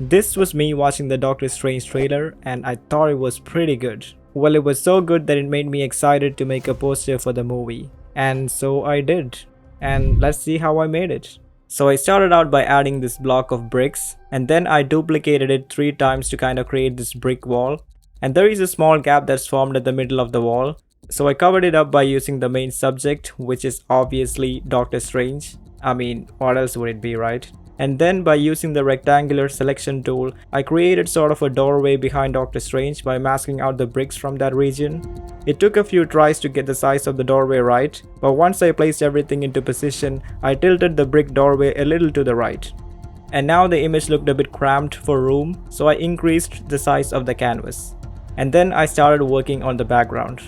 This was me watching the Doctor Strange trailer and I thought it was pretty good. Well, it was so good that it made me excited to make a poster for the movie. And so I did. And let's see how I made it. So I started out by adding this block of bricks and then I duplicated it 3 times to kind of create this brick wall. And there is a small gap that's formed at the middle of the wall. So I covered it up by using the main subject, which is obviously Doctor Strange. I mean, what else would it be, right? And then by using the rectangular selection tool, I created sort of a doorway behind Doctor Strange by masking out the bricks from that region. It took a few tries to get the size of the doorway right, but once I placed everything into position, I tilted the brick doorway a little to the right. And now the image looked a bit cramped for room, so I increased the size of the canvas. And then I started working on the background.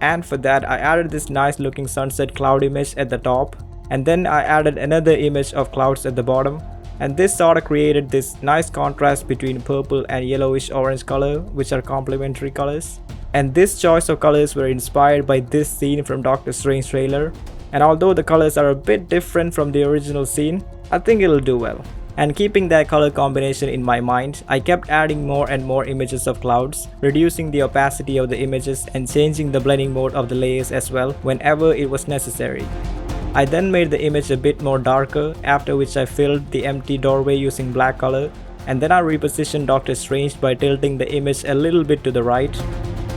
And for that, I added this nice looking sunset cloud image at the top. And then I added another image of clouds at the bottom. And this sort of created this nice contrast between purple and yellowish orange color, which are complementary colors. And this choice of colors were inspired by this scene from Doctor Strange trailer. And although the colors are a bit different from the original scene, I think it'll do well. And keeping that color combination in my mind, I kept adding more and more images of clouds, reducing the opacity of the images and changing the blending mode of the layers as well whenever it was necessary. I then made the image a bit more darker, after which I filled the empty doorway using black color, and then I repositioned Doctor Strange by tilting the image a little bit to the right.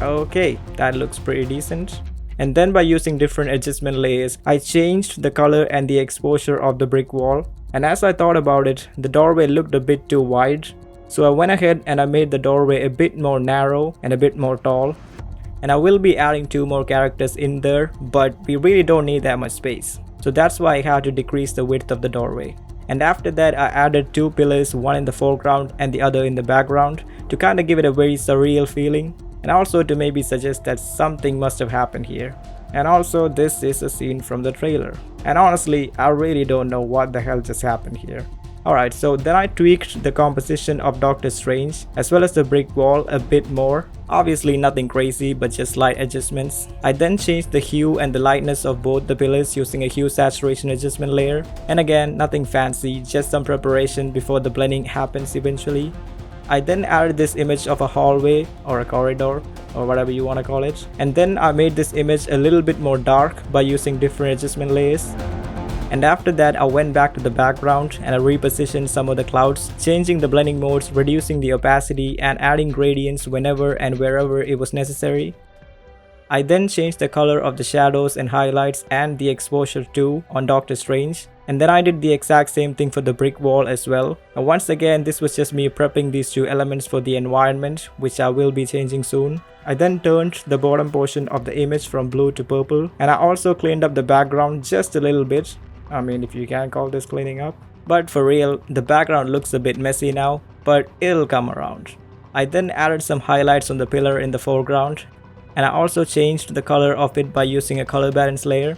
Okay, that looks pretty decent. And then by using different adjustment layers, I changed the color and the exposure of the brick wall. And as I thought about it, the doorway looked a bit too wide. So I went ahead and I made the doorway a bit more narrow and a bit more tall. And I will be adding 2 more characters in there, but we really don't need that much space. So that's why I had to decrease the width of the doorway. And after that, I added 2 pillars, one in the foreground and the other in the background, to kind of give it a very surreal feeling. And also to maybe suggest that something must have happened here. And also, this is a scene from the trailer. And honestly, I really don't know what the hell just happened here. Alright, so then I tweaked the composition of Doctor Strange as well as the brick wall a bit more. Obviously nothing crazy, but just slight adjustments. I then changed the hue and the lightness of both the pillars using a hue saturation adjustment layer. And again, nothing fancy, just some preparation before the blending happens eventually. I then added this image of a hallway or a corridor or whatever you want to call it. And then I made this image a little bit more dark by using different adjustment layers. And after that, I went back to the background and I repositioned some of the clouds, changing the blending modes, reducing the opacity and adding gradients whenever and wherever it was necessary. I then changed the color of the shadows and highlights and the exposure too on Doctor Strange. And then I did the exact same thing for the brick wall as well. And once again, this was just me prepping these 2 elements for the environment, which I will be changing soon. I then turned the bottom portion of the image from blue to purple, and I also cleaned up the background just a little bit. I mean, if you can call this cleaning up. But for real, the background looks a bit messy now, but it'll come around. I then added some highlights on the pillar in the foreground, and I also changed the color of it by using a color balance layer.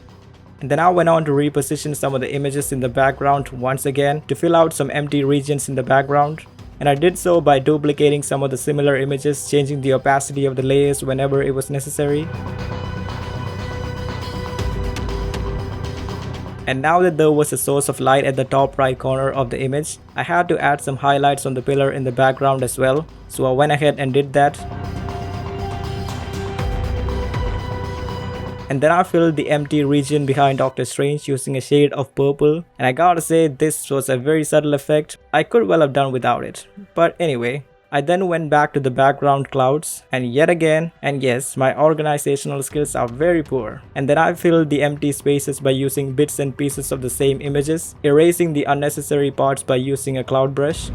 And then I went on to reposition some of the images in the background once again to fill out some empty regions in the background. And I did so by duplicating some of the similar images, changing the opacity of the layers whenever it was necessary. And now that there was a source of light at the top right corner of the image, I had to add some highlights on the pillar in the background as well. So I went ahead and did that. And then I filled the empty region behind Doctor Strange using a shade of purple. And I gotta say, this was a very subtle effect. I could well have done without it. But anyway, I then went back to the background clouds, and yet again, and yes, my organizational skills are very poor. And then I filled the empty spaces by using bits and pieces of the same images, erasing the unnecessary parts by using a cloud brush.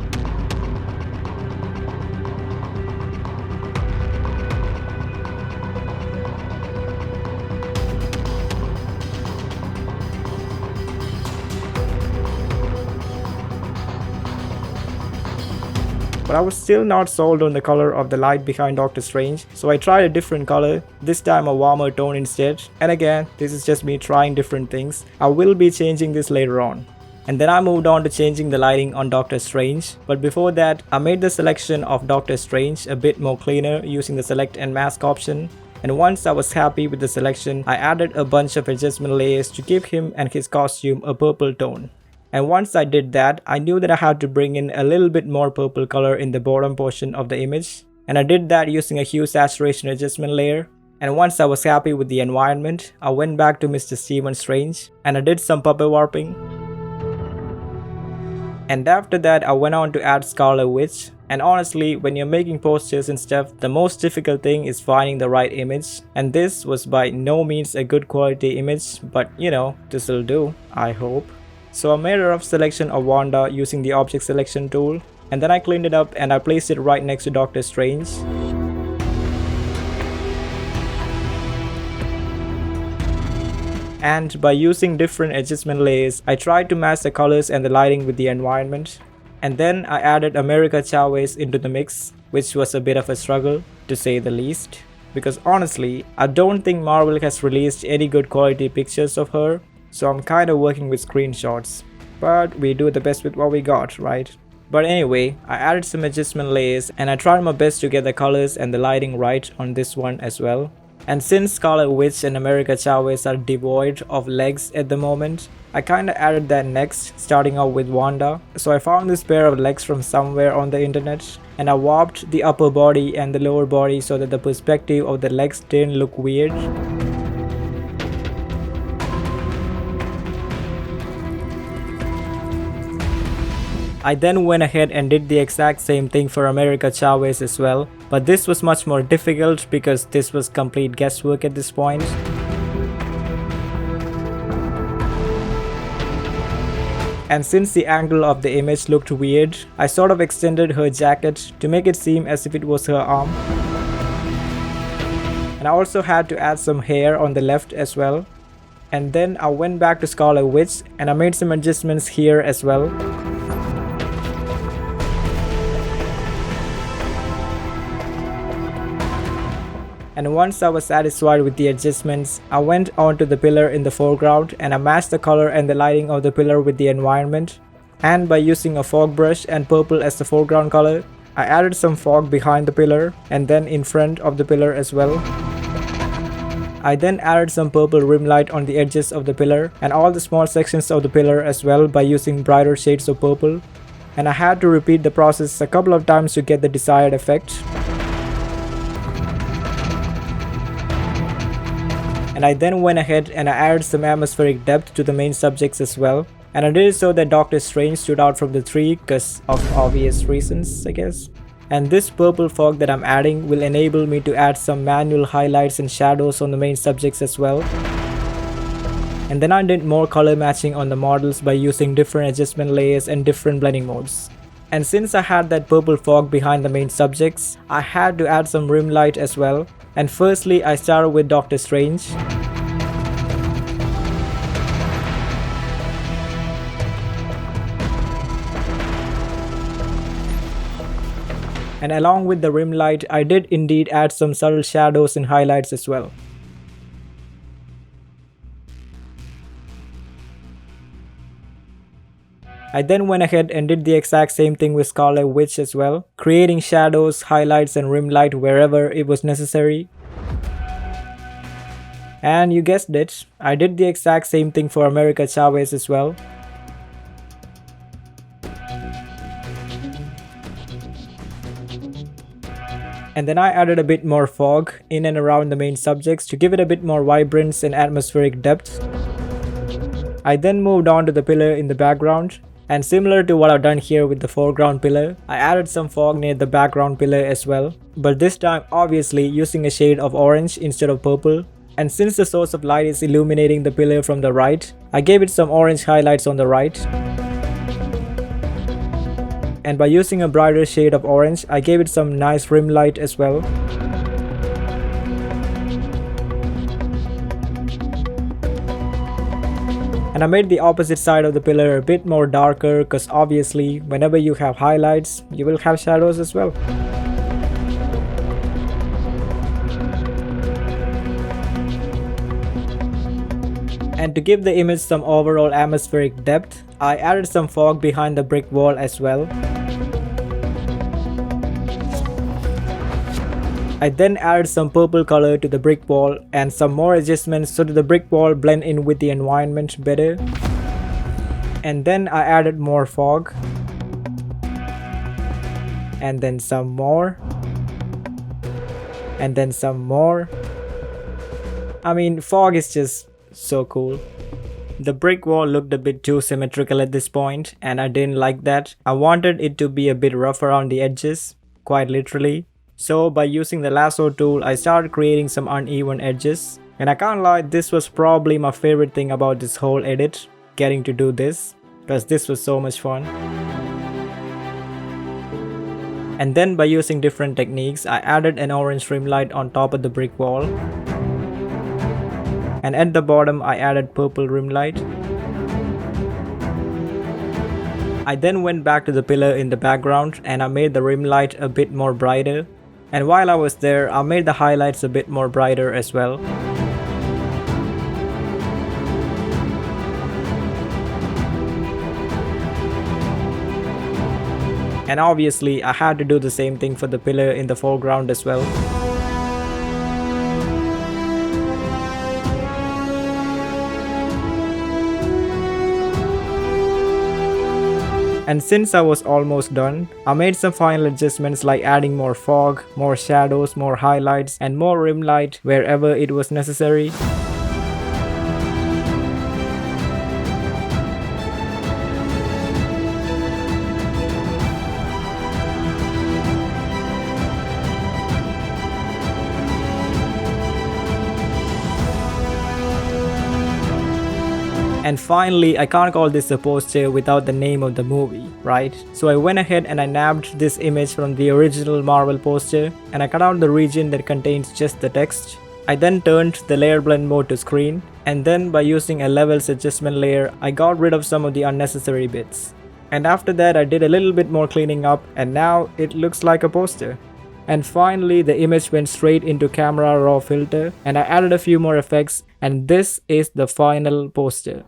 But I was still not sold on the color of the light behind Doctor Strange, so I tried a different color, this time a warmer tone instead. And again, this is just me trying different things. I will be changing this later on. And then I moved on to changing the lighting on Doctor Strange. But before that, I made the selection of Doctor Strange a bit more cleaner using the select and mask option. And once I was happy with the selection, I added a bunch of adjustment layers to give him and his costume a purple tone. And once I did that, I knew that I had to bring in a little bit more purple color in the bottom portion of the image. And I did that using a hue saturation adjustment layer. And once I was happy with the environment, I went back to Mr. Stephen Strange and I did some puppet warping. And after that, I went on to add Scarlet Witch. And honestly, when you're making posters and stuff, the most difficult thing is finding the right image. And this was by no means a good quality image, but you know, this will do, I hope. So I made a rough selection of Wanda using the object selection tool. And then I cleaned it up and I placed it right next to Doctor Strange. And by using different adjustment layers, I tried to match the colors and the lighting with the environment. And then I added America Chavez into the mix, which was a bit of a struggle, to say the least. Because honestly, I don't think Marvel has released any good quality pictures of her, so I'm kinda working with screenshots. But we do the best with what we got, right? But anyway, I added some adjustment layers and I tried my best to get the colors and the lighting right on this one as well. And since Scarlet Witch and America Chavez are devoid of legs at the moment, I kinda added that next, starting out with Wanda. So I found this pair of legs from somewhere on the internet, and I warped the upper body and the lower body so that the perspective of the legs didn't look weird. I then went ahead and did the exact same thing for America Chavez as well, but this was much more difficult because this was complete guesswork at this point. And since the angle of the image looked weird, I sort of extended her jacket to make it seem as if it was her arm. And I also had to add some hair on the left as well. And then I went back to Scarlet Witch and I made some adjustments here as well. And once I was satisfied with the adjustments, I went onto the pillar in the foreground and I matched the color and the lighting of the pillar with the environment. And by using a fog brush and purple as the foreground color, I added some fog behind the pillar and then in front of the pillar as well. I then added some purple rim light on the edges of the pillar and all the small sections of the pillar as well by using brighter shades of purple. And I had to repeat the process a couple of times to get the desired effect. And I then went ahead and I added some atmospheric depth to the main subjects as well. And I did it so that Doctor Strange stood out from the three because of obvious reasons, I guess. And this purple fog that I'm adding will enable me to add some manual highlights and shadows on the main subjects as well. And then I did more color matching on the models by using different adjustment layers and different blending modes. And since I had that purple fog behind the main subjects, I had to add some rim light as well. And firstly, I started with Doctor Strange. And along with the rim light, I did indeed add some subtle shadows and highlights as well. I then went ahead and did the exact same thing with Scarlet Witch as well, creating shadows, highlights and rim light wherever it was necessary. And you guessed it, I did the exact same thing for America Chavez as well. And then I added a bit more fog in and around the main subjects to give it a bit more vibrance and atmospheric depth. I then moved on to the pillar in the background. And similar to what I've done here with the foreground pillar, I added some fog near the background pillar as well. But this time obviously using a shade of orange instead of purple. And since the source of light is illuminating the pillar from the right, I gave it some orange highlights on the right. And by using a brighter shade of orange, I gave it some nice rim light as well. And I made the opposite side of the pillar a bit more darker because obviously whenever you have highlights, you will have shadows as well. And to give the image some overall atmospheric depth, I added some fog behind the brick wall as well. I then added some purple color to the brick wall and some more adjustments so that the brick wall blend in with the environment better. And then I added more fog. And then some more. And then some more. I mean, fog is just so cool. The brick wall looked a bit too symmetrical at this point, and I didn't like that. I wanted it to be a bit rough around the edges, quite literally. So by using the lasso tool, I started creating some uneven edges. And I can't lie, this was probably my favorite thing about this whole edit, getting to do this, because this was so much fun. And then by using different techniques, I added an orange rim light on top of the brick wall. And at the bottom, I added purple rim light. I then went back to the pillar in the background and I made the rim light a bit more brighter. And while I was there, I made the highlights a bit more brighter as well. And obviously, I had to do the same thing for the pillar in the foreground as well. And since I was almost done, I made some final adjustments like adding more fog, more shadows, more highlights, and more rim light wherever it was necessary. And finally, I can't call this a poster without the name of the movie, right? So I went ahead and I nabbed this image from the original Marvel poster and I cut out the region that contains just the text. I then turned the layer blend mode to screen, and then by using a levels adjustment layer, I got rid of some of the unnecessary bits. And after that, I did a little bit more cleaning up and now it looks like a poster. And finally, the image went straight into camera raw filter and I added a few more effects, and this is the final poster.